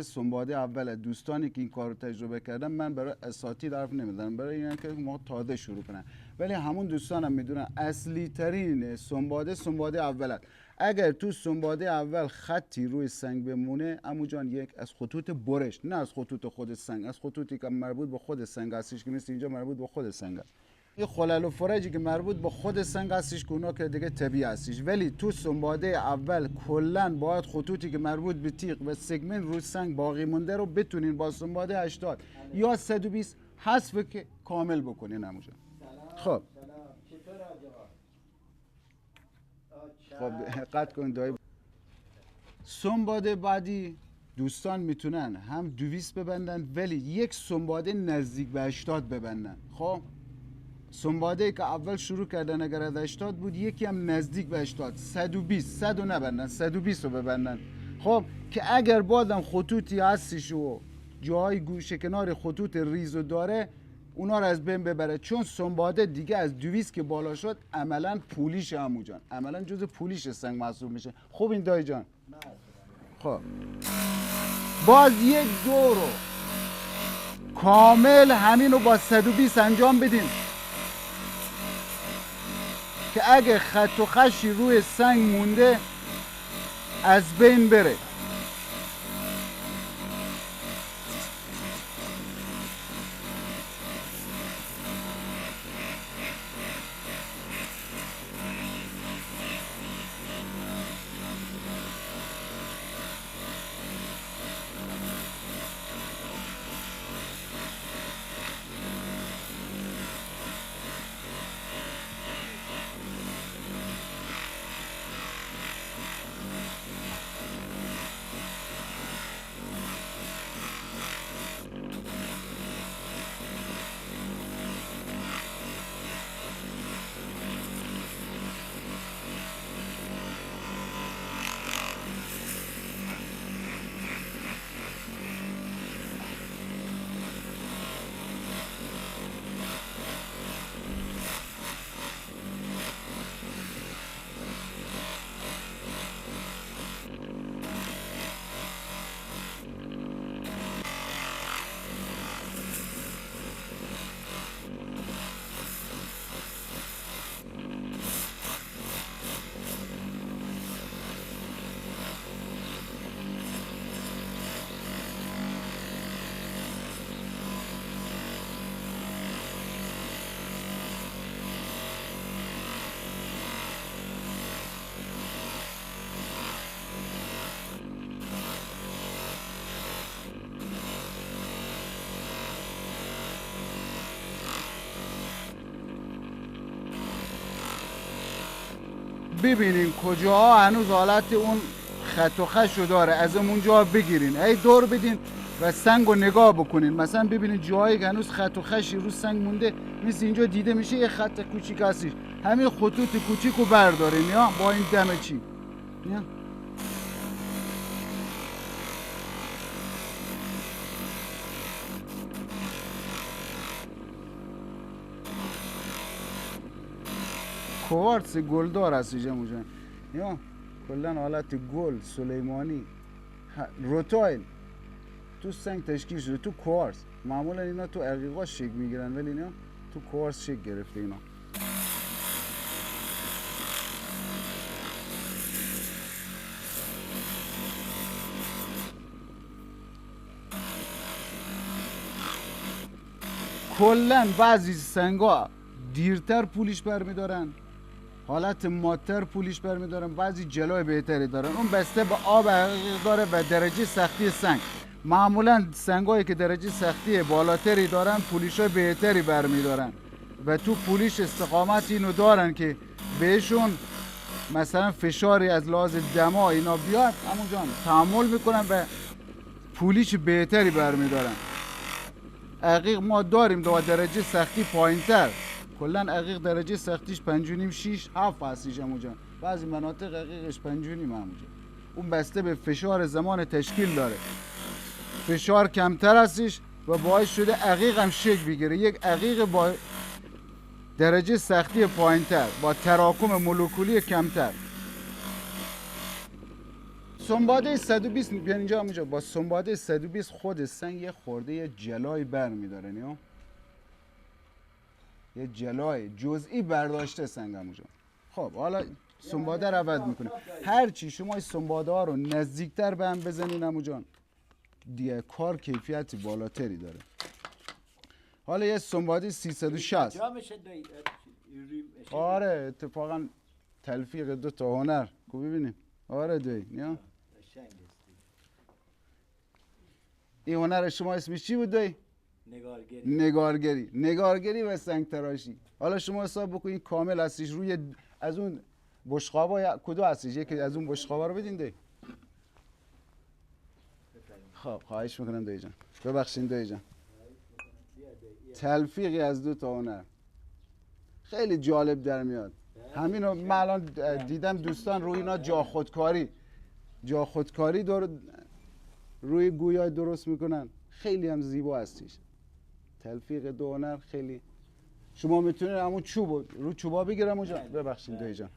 سنباده اول، دوستانی که این کار رو تجربه کردن، من برای اساتید حرف نمیزنم، برای اینکه که ما تازه شروع کنن، ولی همون دوستانم میدونن اصلی ترین سنباده اوله. اگر تو سنباده اول خطی روی سنگ بمونه، عمو جان، یک از خطوط برش، نه از خطوط خود سنگ، از خطوطی که مربوط به خود سنگ هستش، که مثل اینجا مربوط به خود سنگ است. این خلل و فرجی که مربوط به خود سنگ هستش که اونا که دیگه طبیعی هستش. ولی تو سنباده اول کلا باید خطوطی که مربوط به تیغ و سگمنت روی سنگ باقی مونده رو بتونین با سنباده 80 یا 120 حذف که کامل بکنین همونجا. خب قطع کن دایی. سنباده بعدی دوستان میتونن هم 200 ببندن، ولی یک سنباده نزدیک به 80 ببندن. خب سنباده که اول شروع کردن اگر از 80 بود، یکی هم نزدیک به 80، 120 100 رو نبندن، 120 رو ببندن. خب که اگر بازم خطوطی هستش و جاهای گوشه کنار خطوط ریزو داره، اونا رو از بین ببره، چون سنباده دیگه از 200 که بالا شد عملا پولیش عمو جان، عملا جز پولیش سنگ محسوب میشه. خوب این دایی جان. خب باز یک دور رو کامل همین رو با 120 انجام بدیم که اگه خط و خشی روی سنگ مونده از بین بره. ببینین کجا هنوز حالت اون خط و خشو داره، از اونجا بگیرین، ای دور بدین و سنگ رو نگاه بکنین. مثلا ببینین جایی که هنوز خط و خشی رو سنگ مونده، مثل اینجا دیده میشه یه خط کوچیک هستش، همین خطوط کوچیک رو بردارین یا با این دم چی یا کوارتز گلدار هستش همونجا، یا کلن حالت گل سلیمانی روتایل تو سنگ تشکیل شده، تو کوارتز. معمولا اینا تو عقیقا شکل میگیرن، ولی اینا تو کوارتز شکل گرفته اینا. کلا بعضی سنگا دیرتر پولیش برمیدارن، حالت مادتر پولیش برمیدارن، بعضی جلوی بهتری دارن. اون بسته به آب داره و درجه سختی سنگ. معمولا سنگایی که درجه سختی بالاتری دارن پولیشای بهتری برمیدارن و تو پولیش استقامت اینو دارن که بهشون مثلا فشاری از لحاظ دما اینا بیاد همون جان تحمل میکنن و پولیش بهتری برمیدارن. عقیق ما داریم دو درجه سختی پایینتر، کلا عقیق درجه سختیش 5.5 6 7 هستش همون جان. بعضی مناطق عقیقش 5.5 همون جان. اون بسته به فشار زمان تشکیل داره. فشار کمتر هستش و باعث شده عقیق هم شکل بگیره. یک عقیق با درجه سختی پایینتر با تراکم مولکولی کمتر. سنباده 120 بیان اینجا همونجا با سنباده 120 خود سنگ یه خورده یه جلای بر میداره نه، یه جلای جزئی برداشته سنگ همونجا. خب حالا سنباده رو عوض میکنه. هرچی شما این سنباده ها رو نزدیکتر به هم بزنین همونجا دیگه کار کیفیتی بالاتری داره. حالا یه سنباده 360 آره اتفاقا تلفیق دو تا هنر کو ببینیم. آره دوی نه این هنر شما اسمش چی بود دوی؟ نگارگری و سنگ تراشی. حالا شما حساب بکنید کامل هستش روی از اون بشقابا کدو هستش یکی از اون بشقابا رو بدین دوی. خب خواهش میکنم دوی جان ببخشید دوی جان. تلفیقی از دو تا هنر خیلی جالب در میاد. همینو من الان دیدم دوستان روی اینا جا خودکاری روی گویا درست میکنن. خیلی هم زیبا هستش. تلفیق دو هنر خیلی. شما میتونید همون رو چوبا بگیرم اونجا. ببخشید دوی جان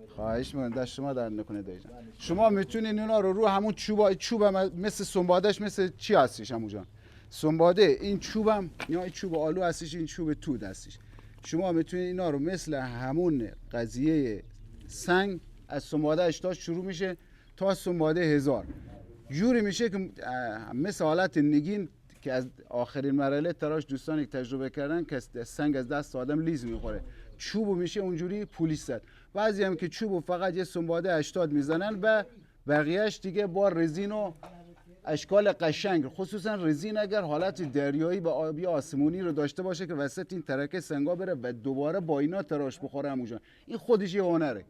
خواهش میکنم دست شما در نکنه دوی جان. شما میتونید اینا رو همون چوب مثل سنبادهش مثل چی هستش همونجا سنباده این چوبم یا این چوب آلو هستش این چوب تود هستش. شما میتونید اینا رو مثل همون قضیه سنگ از سنباده 80 شروع میشه تا سنباده 1000 جوری میشه که مثل حالت نگین که از آخرین مرحله تراش دوستانی که تجربه کردن که سنگ از دست آدم لیز میخوره چوبو میشه اونجوری پولیس زد. بعضی هم که چوبو فقط یه سنباده 80 میزنن و بقیهش دیگه با رزین و اشکال قشنگ خصوصا رزین اگر حالت دریایی با آبی آسمونی رو داشته باشه که وسط این ترکه سنگا بره و دوباره با اینا تراش بخوره همونجا. این خودش یه هنره.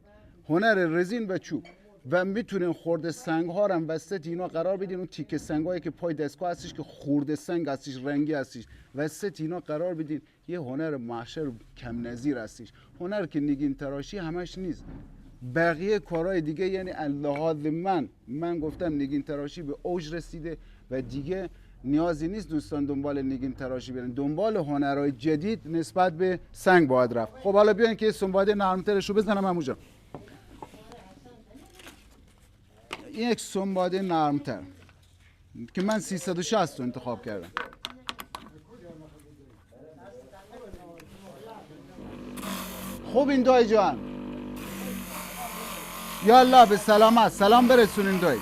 هنر رزین و چوب و میتونین خورده سنگ ها رو هم وسط اینا قرار بدین. اون تیکه سنگایی که پای دستگاه هستش که خورده سنگ هستش رنگی هستش وسط اینا قرار بدین. یه هنر محشر کم نظیر هستش. هنر که نگین تراشی همش نیست. بقیه کارهای دیگه یعنی اللحاظ من گفتم نگین تراشی به اوج رسیده و دیگه نیازی نیست دوستان دنبال نگین تراشی برن. دنبال هنرهای جدید نسبت به سنگ باید رفت. خب حالا بیاین که سنباده نرمترش رو بزنم همونجا. این یک سنباده نرمتر که من 360 رو انتخاب کردم. خوب این دای جان یالا به سلامت سلام برسونین دای.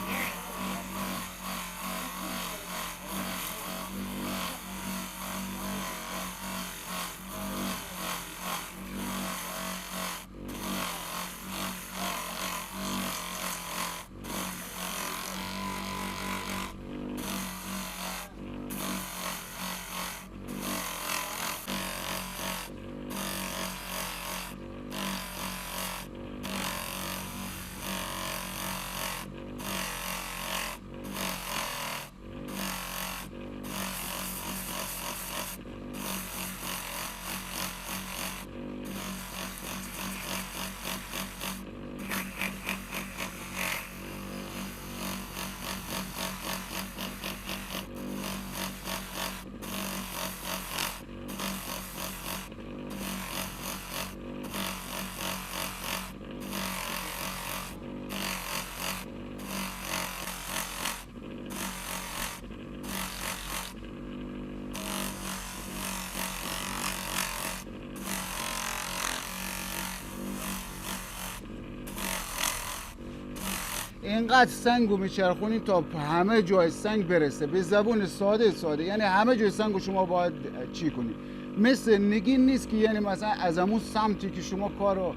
اینقدر سنگو میچرخونین تا همه جای سنگ برسه. به زبون ساده یعنی همه جای سنگو شما باید چی کنید. مثل نگین نیست که یعنی مثلا از همون سمتی که شما کارو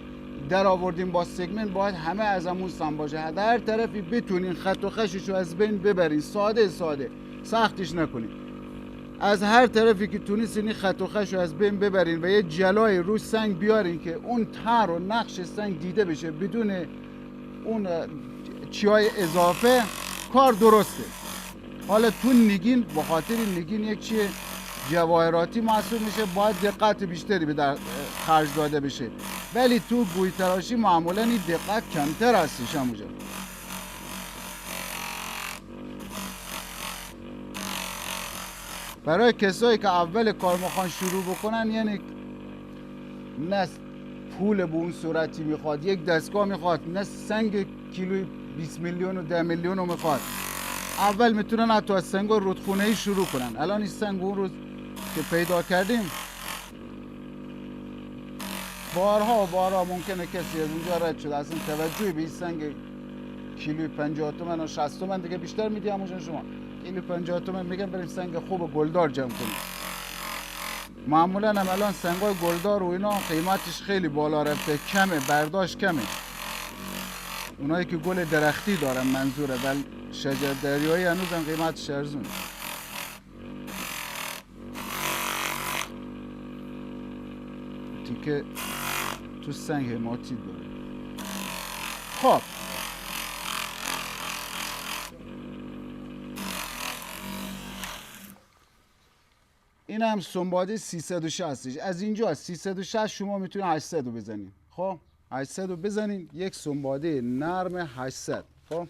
در آوردین با سگمنت باید همه از همون سمت باشه. در هر طرفی بتونین خط و خششو از بین ببرین. ساده سختش نکنین. از هر طرفی که تونستین خط و خشو از بین ببرین و یه جلای روی سنگ بیارین که اون تر و نقش سنگ دیده بشه بدون اون چیای اضافه، کار درسته. حالا تو نگین به خاطر نگین یک چی جواهراتی محسوب میشه، باید دقت بیشتری به در خرج داده بشه، ولی تو گوی تراشی معمولا این دقت کمتر هستش همونجا. برای کسایی که اول کار میخوان شروع بکنن، یعنی نه پول به اون صورتی میخواد، یک دستگاه میخواد، نه سنگ کیلوی 20 میلیون و 10 میلیون رو میخواد، اول میتونن حتی از سنگ رودخونه‌ای شروع کنن. الان این سنگ اون روز که پیدا کردیم بارها ممکنه کسی از اونجا رد شده، اصلا توجهی به این سنگ کیلوی 50 تومن و 60 تومن دیگه بیشتر میدی همونجا شما کیلو 50 تومن میگن بریم سنگ خوب گلدار جمع کنیم. معمولا هم الان سنگای گلدار و اینا قیمتش خیلی بالا رفته، کمه، برداشت کمه. اونایی که گل درختی دارن منظوره، ولی شجر دریایی هنوز هم قیمتش ارزونه. تیکه تو سنگ حماتی داره. خب این هم سنباده 360. از اینجا 360 شما میتونید 800 رو بزنید. خب 800 رو بزنید، یک سنباده نرم 800. خب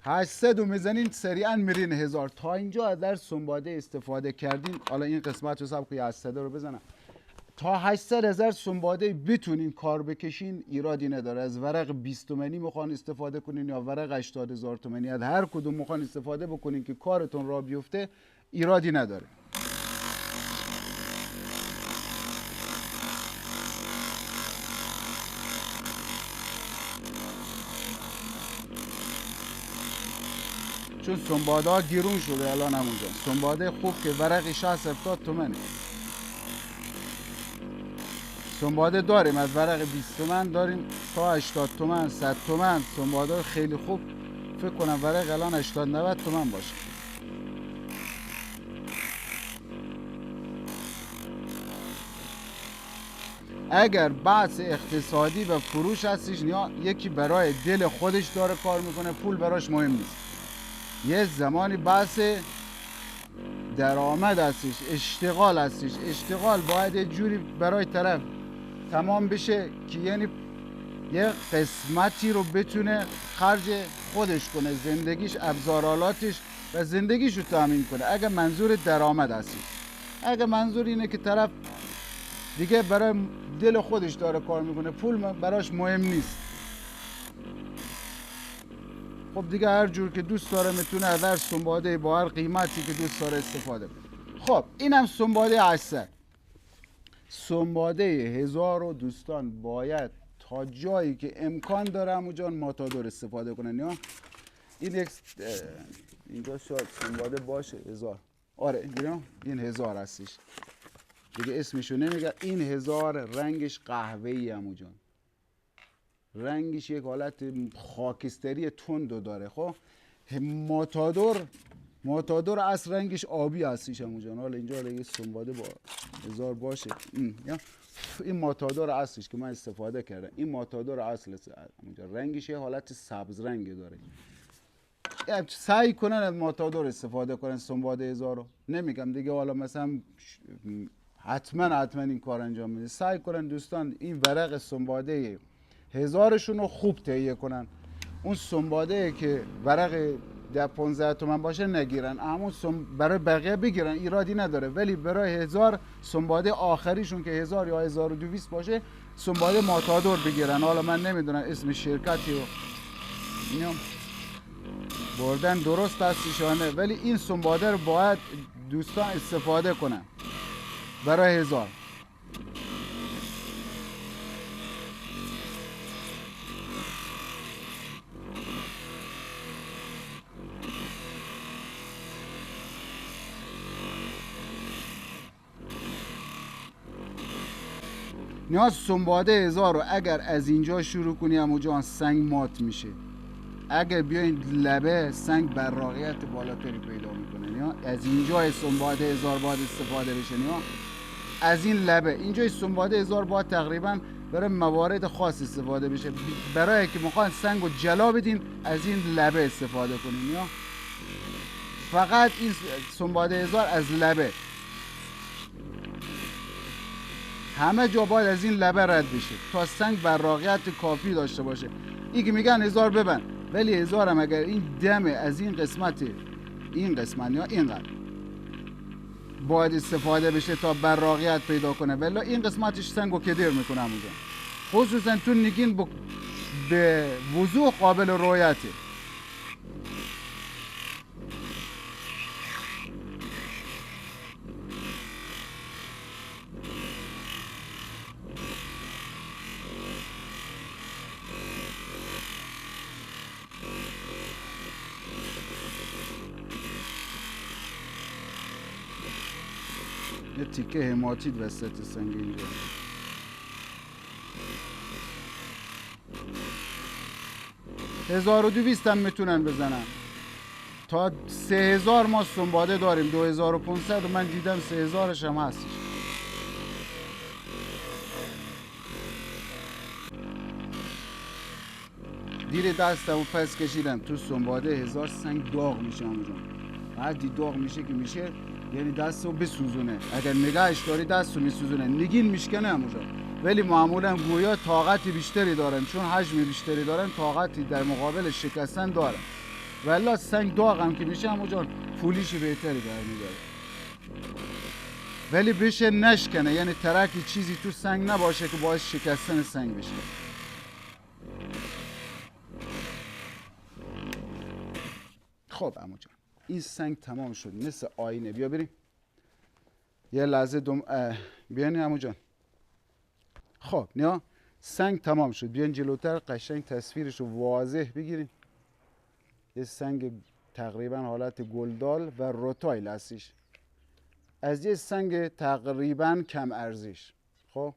800 رو میزنید سریعا میرین 1000. تا اینجا در سنباده استفاده کردین. حالا این قسمت رو حساب کنید 800 رو بزنم. تا 800,000 سنباده بتونین کار بکشین ایرادی نداره. از ورق 20 تومانی میخوان استفاده کنین یا ورق 80,000 تومانی، از هر کدوم میخوان استفاده بکنین که کارتون را بیفته، ایرادی نداره. چون سنباده ها گیرون شده الان همونجا. سنباده خوب که ورقی 60-70 تومنه. سنباده داریم از ورق 20 تومن داریم تا 80 تومن 100 تومن. سنباده خیلی خوب فکر کنم ورق الان 80-90 تومن باشه. اگر بحث اقتصادی و فروش هستش، یا یکی برای دل خودش داره کار میکنه، پول براش مهم نیست. یه زمانی بحث درآمد هستش، اشتغال هستش. اشتغال باید یه جوری برای طرف تمام بشه که یعنی یه قسمتی رو بتونه خرج خودش کنه، زندگیش، ابزارالاتش و زندگیش رو تامین کنه. اگه منظور درآمد هستش. اگه منظور اینه که طرف دیگه برای دل خودش داره کار میکنه، پول براش مهم نیست، خب دیگه هر جور که دوست داره میتونه از هر سنباده با هر قیمتی که دوست داره استفاده کنه. خب اینم سنباده 800. سنباده 1000 رو دوستان باید تا جایی که امکان داره همونجا ماتادور استفاده کنن. یا این یک اینجا شاید سنباده باشه 1000. آره این 1000 هستش دیگه، اسمشو نمیگه. این 1000 رنگش قهوه‌ای همونجا، رنگش یک حالت خاکستری تند داره. خب ماتادور اصل رنگش آبی هستش همونجا. حالا اینجا یه سنباده با 1000 باشه. این ماتادور اصلش که من استفاده کردم، این ماتادور اصل همونجا رنگش یه حالت سبز رنگ داره. سعی کنن از ماتادور استفاده کنن سنباده 1000 رو. نمیگم دیگه حالا مثلا حتما این کار انجام میده. سعی کنن دوستان این ورق سنباده 1000شون رو خوب تهیه کنن. اون سنباده که ورق 10-15 تومن باشه نگیرن، اما برای بقیه بگیرن، ایرادی نداره. ولی برای 1000 سنباده آخریشون که 1000 یا 1200 باشه سنباده ماتادور بگیرن. حالا من نمیدونم اسم شرکتی رو اینو بردن درست هستشانه، ولی این سنباده رو باید دوستان استفاده کنن برای 1000. نیاز سنباده 1000 رو اگر از اینجا شروع کنی عمو جان سنگ مات میشه. اگر بیاین لبه سنگ براقیت بالاتری پیدا میکنه. نیا از اینجا سنباده 1000 باید استفاده بشه. نیا از این لبه اینجا سنباده 1000 باید تقریبا برای موارد خاص استفاده بشه. برای که میخوان سنگ رو جلا بدین از این لبه استفاده کنین. نیا فقط این سنباده 1000 از لبه، همه جا باید از این لبه رد بشه تا سنگ براقیت کافی داشته باشه. این که میگن 1000 ببند، ولی 1000 هم اگر این دم از این قسمت یا اینقدر باید استفاده بشه تا براقیت پیدا کنه، ولی این قسمتش سنگو کدر میکنه همونجا. خصوصا تو نگین به وضوح قابل رؤیته. یه تیکه هماتید وسط سنگ اینجا. هزار و 200 هم میتونن بزنن. تا 3000 ما سنباده داریم، 2500 و من دیدم 3000ش هم هستش. دیر دستمو پس کشیدم تو سنباده 1000 سنگ داغ میشه همونجا. وقتی داغ میشه که میشه یعنی دستو بسوزونه. اگر نگهش داری دستو میسوزونه، نگین میشکنه همونجا. ولی معمولا گویا طاقت بیشتری دارن، چون حجم بیشتری دارن طاقتی در مقابل شکستن دارن. والله سنگ داغ هم که میشه همونجا پولیش بهتری برمیداره. ولی بشه نشکنه، یعنی ترکی چیزی تو سنگ نباشه که باعث شکستن سنگ بشه. خب عمو جان این سنگ تمام شد مثل آینه. بیا بریم یه لحظه بیانی عمو جان. خب نه سنگ تمام شد، بیان جلوتر قشنگ تصویرش رو واضح بگیریم. یه سنگ تقریبا حالت گلدال و روتایل هستش، از یه سنگ تقریبا کم ارزش. خب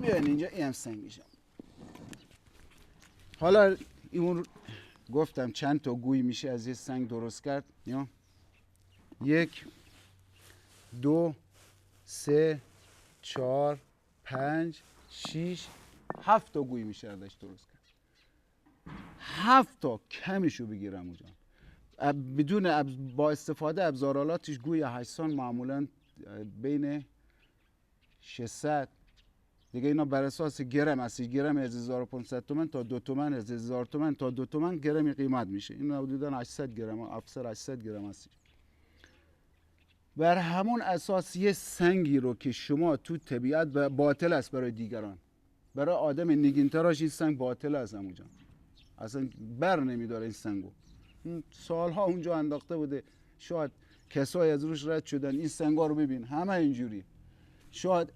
بیان اینجا این هم سنگ میشه. حالا اون گفتم چند تا گوی میشه از یه سنگ درست کرد. یا 1 2 3 4 5 6 7 تا گوی میشه ازش درست کرد. 7 تا کمشو بگیرم اونجا بدون با استفاده ابزارالاتش. گوی 8 معمولا بین 600 دیگه اینا بر اساس گرم هستی. گرم از 1500 تومن تا 2 تومن، از 1000 تومن تا 2 تومن گرمی قیمت میشه. این حدودا 800 گرم، افسر 800 گرم هستی. بر همون اساس یه سنگی رو که شما تو طبیعت باطل است برای دیگران، برای آدم نگینتراش این سنگ باطل است همونجا، اصلا بر نمیداره این سنگو. سالها اونجا انداخته بوده، شاید کسایی از روش رد شدن. این سنگا رو ببین همه اینجوری، شاید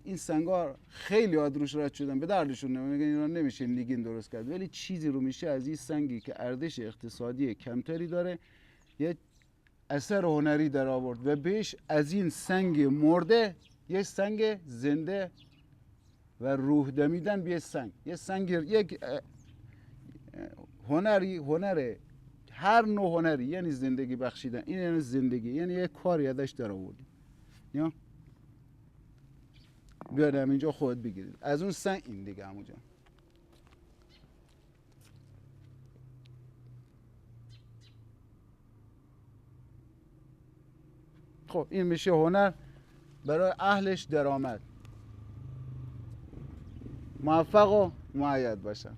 این سنگار خیلی ها روش رد شدن به دردشون نمیگن اینا نمیشه نگین درست کرد. ولی چیزی رو میشه از این سنگی که ارزش اقتصادی کمتری داره یه اثر هنری در آورد و بهش از این سنگ مرده یه سنگ زنده و روح دمیدن به سنگ. یه سنگ یک هنره، هر نوع هنری یعنی زندگی بخشیدن. این یعنی زندگی، یعنی یه کاری ازش در آوردیم. یا بیادم اینجا خود بگیرید از اون سنگ این دیگه همونجا. خب این میشه هنر برای اهلش درآمد. موفق و مؤید باشن.